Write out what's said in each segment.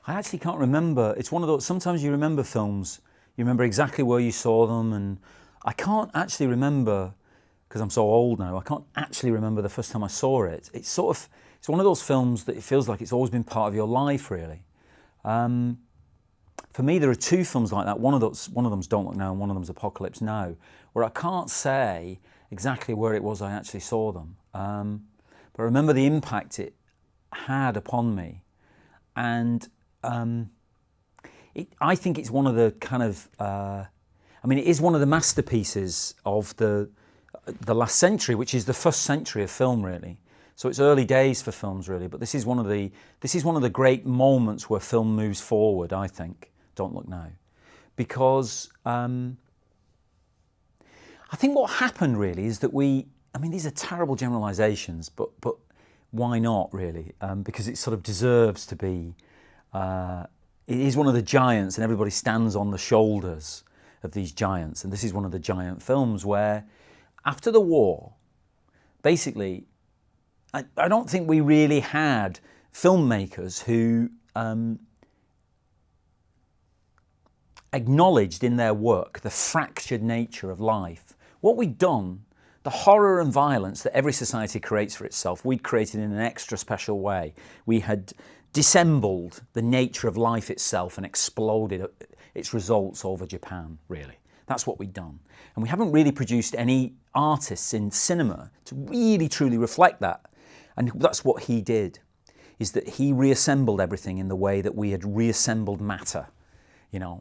I actually can't remember. It's one of those, sometimes you remember films, you remember exactly where you saw them, and I can't actually remember, because I'm so old now, I can't actually remember the first time I saw it. It's one of those films that it feels like it's always been part of your life, really. For me, there are two films like that. One of them's Don't Look Now, and one of them's Apocalypse Now, where I can't say exactly where it was I actually saw them. But I remember the impact it had upon me. And I think it's one of the kind of, it is one of the masterpieces of the last century, which is the first century of film, really. So it's early days for films, really. But this is one of the great moments where film moves forward, I think. Don't Look Now, because I think what happened really is that these are terrible generalisations, but why not really? Because it sort of deserves to be. It is one of the giants, and everybody stands on the shoulders of these giants. And this is one of the giant films where, after the war, basically, I don't think we really had filmmakers who acknowledged in their work the fractured nature of life. What we'd done, the horror and violence that every society creates for itself, we'd created in an extra special way. We had dissembled the nature of life itself and exploded its results over Japan, really. That's what we'd done. And we haven't really produced any artists in cinema to really truly reflect that. And that's what he did, is that he reassembled everything in the way that we had reassembled matter.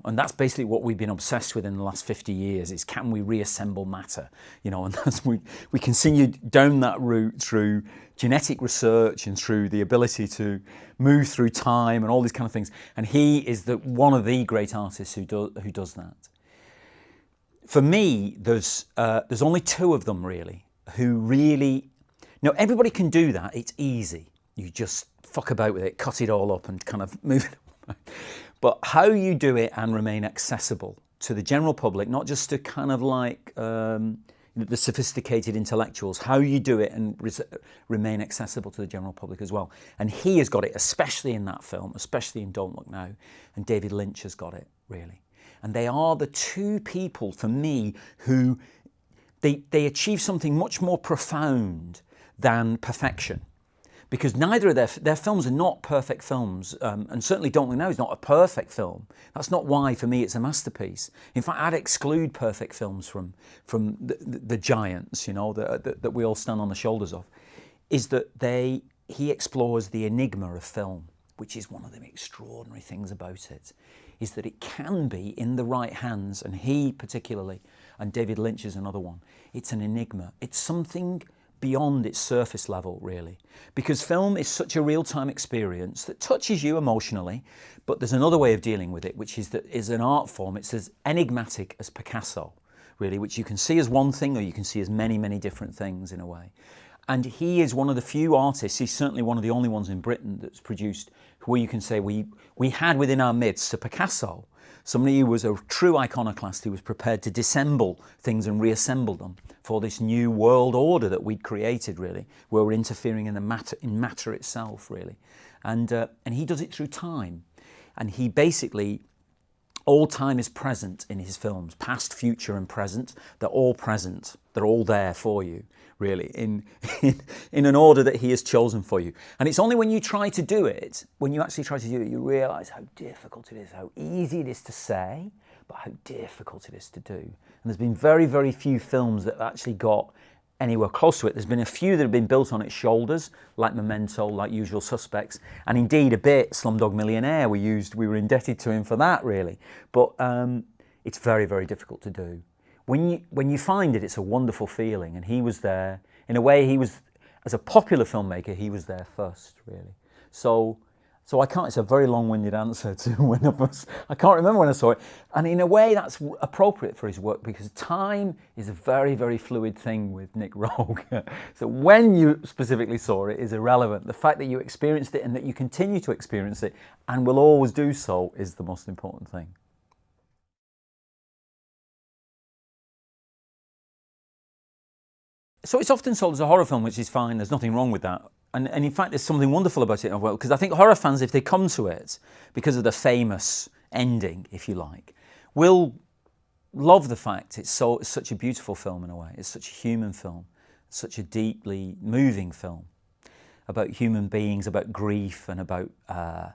And that's basically what we've been obsessed with in the last 50 years, is can we reassemble matter? And we continued down that route through genetic research and through the ability to move through time and all these kind of things. And he is one of the great artists who does that. For me, there's only two of them really who really. Now, everybody can do that. It's easy. You just fuck about with it, cut it all up and kind of move it. But how you do it and remain accessible to the general public, not just to kind of like the sophisticated intellectuals, how you do it and remain accessible to the general public as well. And he has got it, especially in that film, especially in Don't Look Now, and David Lynch has got it, really. And they are the two people, for me, who they achieve something much more profound than perfection. Because neither of their films are not perfect films, and certainly Don't Look Now is not a perfect film. That's not why, for me, it's a masterpiece. In fact, I'd exclude perfect films from the giants, that we all stand on the shoulders of. Is that he explores the enigma of film, which is one of the extraordinary things about it, is that it can be in the right hands, and he particularly, and David Lynch is another one. It's an enigma. It's something beyond its surface level, really. Because film is such a real-time experience that touches you emotionally, but there's another way of dealing with it, which is an art form. It's as enigmatic as Picasso, really, which you can see as one thing or you can see as many, many different things in a way. And he is one of the few artists, he's certainly one of the only ones in Britain that's produced where you can say we had within our midst a Picasso, somebody who was a true iconoclast who was prepared to dissemble things and reassemble them for this new world order that we'd created, really, where we're interfering in matter itself, really. And he does it through time. And he basically, all time is present in his films, past, future and present. They're all present. They're all there for you, really, in an order that he has chosen for you. And it's only when you try to do it, when you actually try to do it, you realise how difficult it is, how easy it is to say, but how difficult it is to do. And there's been very, very few films that have actually got anywhere close to it. There's been a few that have been built on its shoulders, like Memento, like Usual Suspects, and indeed a bit Slumdog Millionaire. We were indebted to him for that, really. But it's very, very difficult to do. When you find it, it's a wonderful feeling, and he was there. In a way, as a popular filmmaker, he was there first, really. So I can't, it's a very long-winded answer to I can't remember when I saw it. And in a way, that's appropriate for his work, because time is a very, very fluid thing with Nick Roeg. So when you specifically saw it is irrelevant. The fact that you experienced it and that you continue to experience it and will always do so is the most important thing. So it's often sold as a horror film, which is fine. There's nothing wrong with that. And in fact, there's something wonderful about it as well, because I think horror fans, if they come to it because of the famous ending, if you like, will love the fact it's such a beautiful film in a way. It's such a human film, such a deeply moving film about human beings, about grief, and about how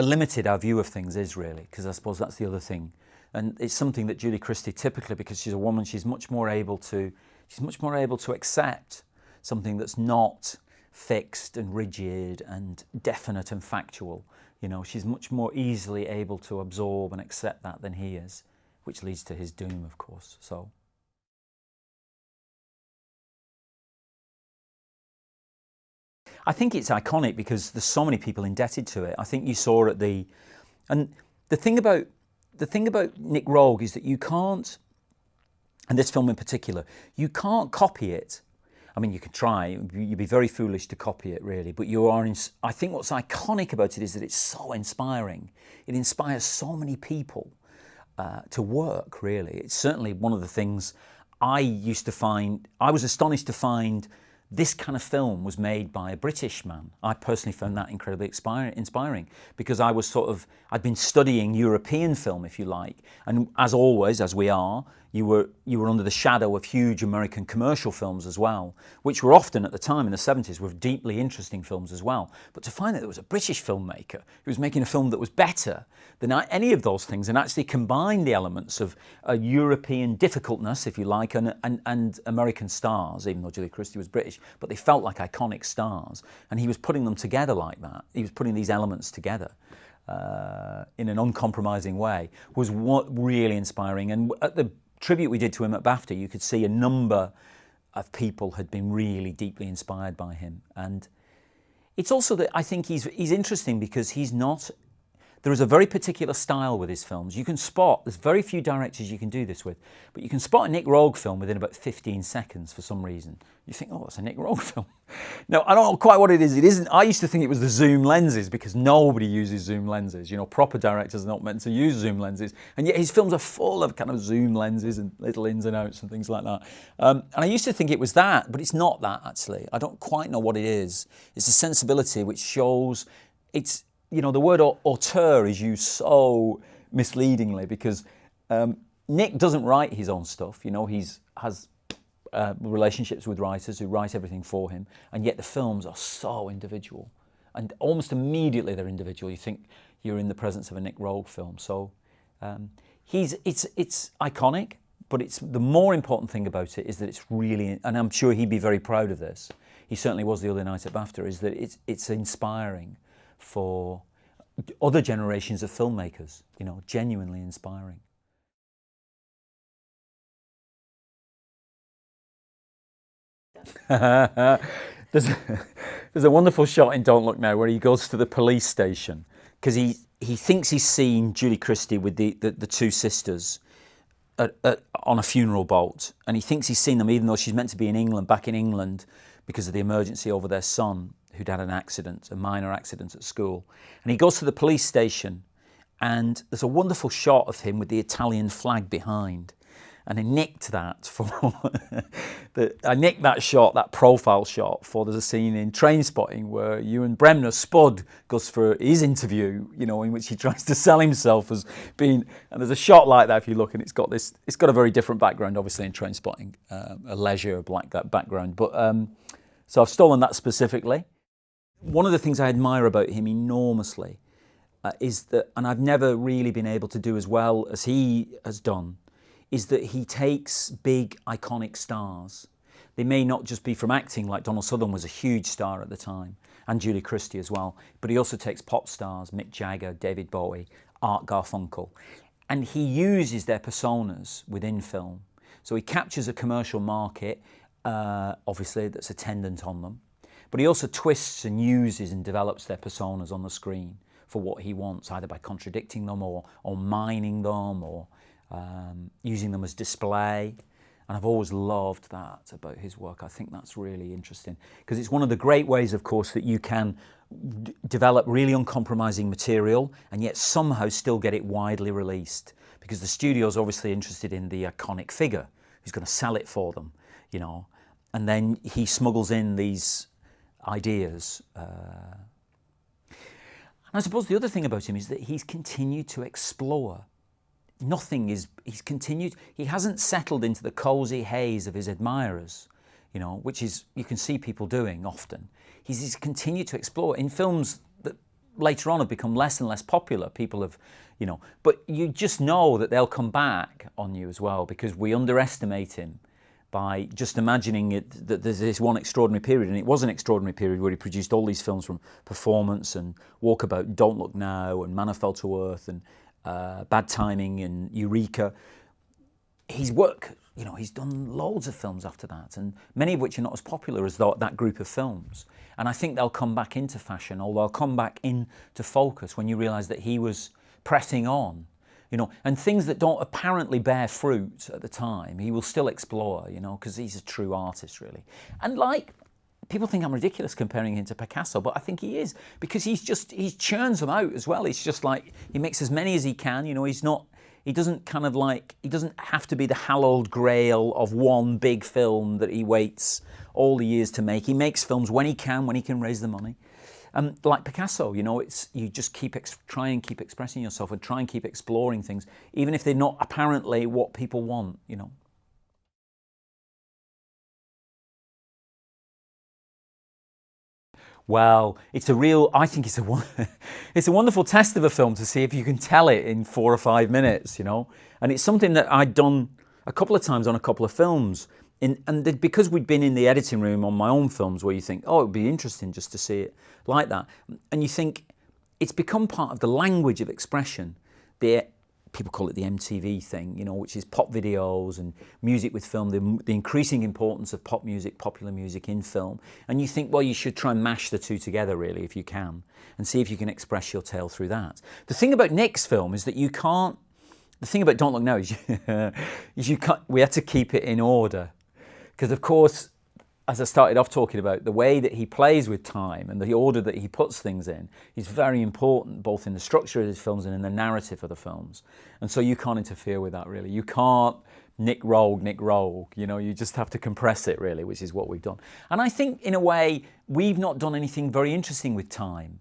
limited our view of things is, really, because I suppose that's the other thing. And it's something that Julie Christie, typically, because she's a woman, she's much more able to accept something that's not fixed and rigid and definite and factual. You know, she's much more easily able to absorb and accept that than he is, which leads to his doom, of course. So I think it's iconic because there's so many people indebted to it. I think you saw at and the thing about Nick Roeg is that you can't, and this film in particular, you can't copy it. I mean, you can try, you'd be very foolish to copy it, really, but I think what's iconic about it is that it's so inspiring. It inspires so many people to work, really. It's certainly one of the things I was astonished to find this kind of film was made by a British man. I personally found that incredibly inspiring because I'd been studying European film, if you like, and as always, as we are, you were under the shadow of huge American commercial films as well, which were often at the time in the 70s were deeply interesting films as well. But to find that there was a British filmmaker who was making a film that was better than any of those things and actually combined the elements of a European difficultness, if you like, and American stars, even though Julie Christie was British, but they felt like iconic stars. And he was putting them together like that. He was putting these elements together in an uncompromising way, was what really inspiring. And at the tribute we did to him at BAFTA, you could see a number of people had been really deeply inspired by him. And it's also that I think he's interesting because there is a very particular style with his films. You can spot, there's very few directors you can do this with, but you can spot a Nick Roeg film within about 15 seconds for some reason. You think, oh, it's a Nick Roeg film. No, I don't know quite what it is. It isn't. I used to think it was the zoom lenses because nobody uses zoom lenses. You know, proper directors are not meant to use zoom lenses. And yet his films are full of kind of zoom lenses and little ins and outs and things like that. And I used to think it was that, but it's not that, actually. I don't quite know what it is. It's a sensibility which shows it's, you know, the word auteur is used so misleadingly because Nick doesn't write his own stuff. You know, has relationships with writers who write everything for him, and yet the films are so individual, and almost immediately they're individual. You think you're in the presence of a Nick Roeg film. So it's iconic, but it's the more important thing about it is that it's really, and I'm sure he'd be very proud of this. He certainly was the other night at BAFTA. Is that it's inspiring for other generations of filmmakers, you know, genuinely inspiring. There's a wonderful shot in Don't Look Now where he goes to the police station because he thinks he's seen Julie Christie with the two sisters on a funeral boat, and he thinks he's seen them even though she's meant to be back in England because of the emergency over their son who'd had a minor accident at school. And he goes to the police station and there's a wonderful shot of him with the Italian flag behind. And I nicked that shot, that profile shot, for there's a scene in Trainspotting where Ewan Bremner, Spud, goes for his interview, you know, in which he tries to sell himself as being, and there's a shot like that if you look, and it's got a very different background, obviously, in Trainspotting, a leisure black background. But so I've stolen that specifically. One of the things I admire about him enormously is that, and I've never really been able to do as well as he has done, is that he takes big, iconic stars. They may not just be from acting, like Donald Sutherland was a huge star at the time, and Julie Christie as well, but he also takes pop stars, Mick Jagger, David Bowie, Art Garfunkel, and he uses their personas within film. So he captures a commercial market, obviously, that's attendant on them, but he also twists and uses and develops their personas on the screen for what he wants, either by contradicting them or mining them or using them as display. And I've always loved that about his work. I think that's really interesting because it's one of the great ways, of course, that you can develop really uncompromising material and yet somehow still get it widely released, because the studio's obviously interested in the iconic figure who's going to sell it for them, you know. And then he smuggles in these ideas. And I suppose the other thing about him is that he's continued to explore. He's continued, he hasn't settled into the cosy haze of his admirers, you know, which is, you can see people doing often. He's continued to explore in films that later on have become less and less popular. People have, you know, but you just know that they'll come back on you as well, because we underestimate him by just imagining it, that there's this one extraordinary period, and it was an extraordinary period where he produced all these films, from Performance and Walkabout, Don't Look Now, and Man Who Fell to Earth, and Bad Timing, and Eureka. His work, you know, he's done loads of films after that, and many of which are not as popular as that group of films. And I think they'll come back into fashion, or they'll come back into focus when you realise that he was pressing on. You know, and things that don't apparently bear fruit at the time, he will still explore, you know, because he's a true artist, really. And like, people think I'm ridiculous comparing him to Picasso, but I think he is, because he churns them out as well. It's just like, he makes as many as he can, you know, he doesn't have to be the hallowed grail of one big film that he waits all the years to make. He makes films when he can raise the money. Like Picasso, you know, you just try and keep expressing yourself, and try and keep exploring things, even if they're not apparently what people want, you know. Well, I think it's a wonderful test of a film to see if you can tell it in 4 or 5 minutes, you know. And it's something that I'd done a couple of times on a couple of films. Because we'd been in the editing room on my own films, where you think, oh, it'd be interesting just to see it like that. And you think it's become part of the language of expression. People call it the MTV thing, you know, which is pop videos and music with film, the increasing importance of pop music, popular music in film. And you think, well, you should try and mash the two together, really, if you can, and see if you can express your tale through that. The thing about Nick's film is that you can't, the thing about Don't Look Now is, we had to keep it in order. Because, of course, as I started off talking about, the way that he plays with time and the order that he puts things in is very important, both in the structure of his films and in the narrative of the films. And so you can't interfere with that, really. You can't Nick Roeg, you know, you just have to compress it, really, which is what we've done. And I think, in a way, we've not done anything very interesting with time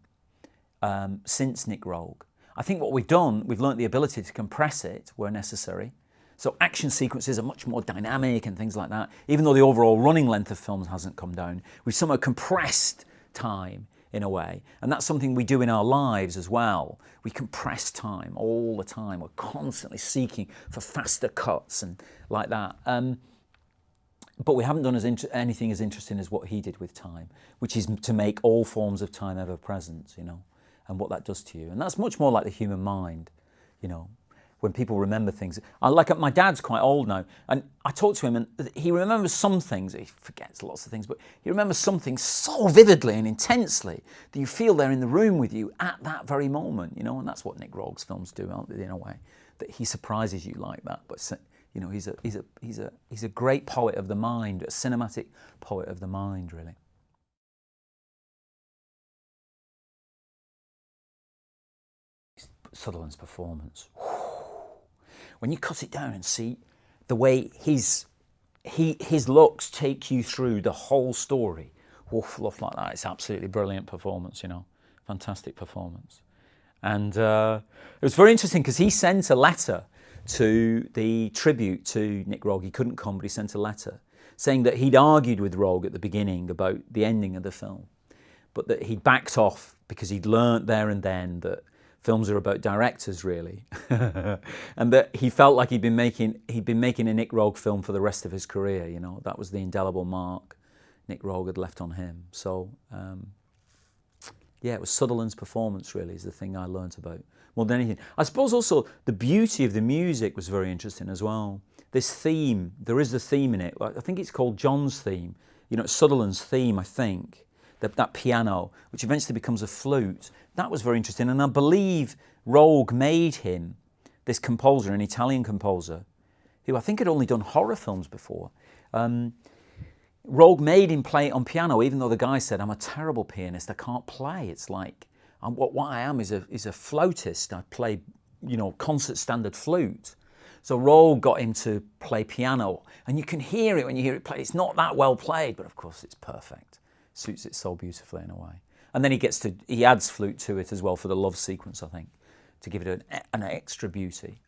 since Nick Roeg. I think what we've done, we've learnt the ability to compress it where necessary. So action sequences are much more dynamic and things like that. Even though the overall running length of films hasn't come down, we've somehow compressed time in a way. And that's something we do in our lives as well. We compress time all the time. We're constantly seeking for faster cuts and like that. But we haven't done anything as interesting as what he did with time, which is to make all forms of time ever present, you know, and what that does to you. And that's much more like the human mind, you know. When people remember things. Like, my dad's quite old now, and I talk to him, and he remembers some things. He forgets lots of things, but he remembers some things so vividly and intensely that you feel they're in the room with you at that very moment, you know. And that's what Nick Roeg's films do, aren't they, in a way, that he surprises you like that. But you know, he's a great poet of the mind, a cinematic poet of the mind, really. Sutherland's performance. When you cut it down and see the way his looks take you through the whole story, stuff like that, it's absolutely brilliant performance, you know, fantastic performance. And it was very interesting because he sent a letter to the tribute to Nick Roeg. He couldn't come, but he sent a letter saying that he'd argued with Roeg at the beginning about the ending of the film, but that he'd backed off because he'd learnt there and then that films are about directors, really, and that he felt like he'd been making a Nick Roeg film for the rest of his career. You know, that was the indelible mark Nick Roeg had left on him. So, yeah, it was Sutherland's performance, really, is the thing I learnt about more than anything. I suppose also the beauty of the music was very interesting as well. This theme, there is a theme in it. I think it's called John's theme. You know, it's Sutherland's theme, I think. That piano, which eventually becomes a flute, that was very interesting. And I believe Roeg made him, this composer, an Italian composer, who I think had only done horror films before. Roeg made him play on piano, even though the guy said, I'm a terrible pianist, I can't play. It's like, what I am is a flautist. I play, you know, concert standard flute. So Roeg got him to play piano. And you can hear it when you hear it play. It's not that well played, but of course it's perfect. suits it so beautifully in a way. And then he adds flute to it as well for the love sequence, I think, to give it an extra beauty.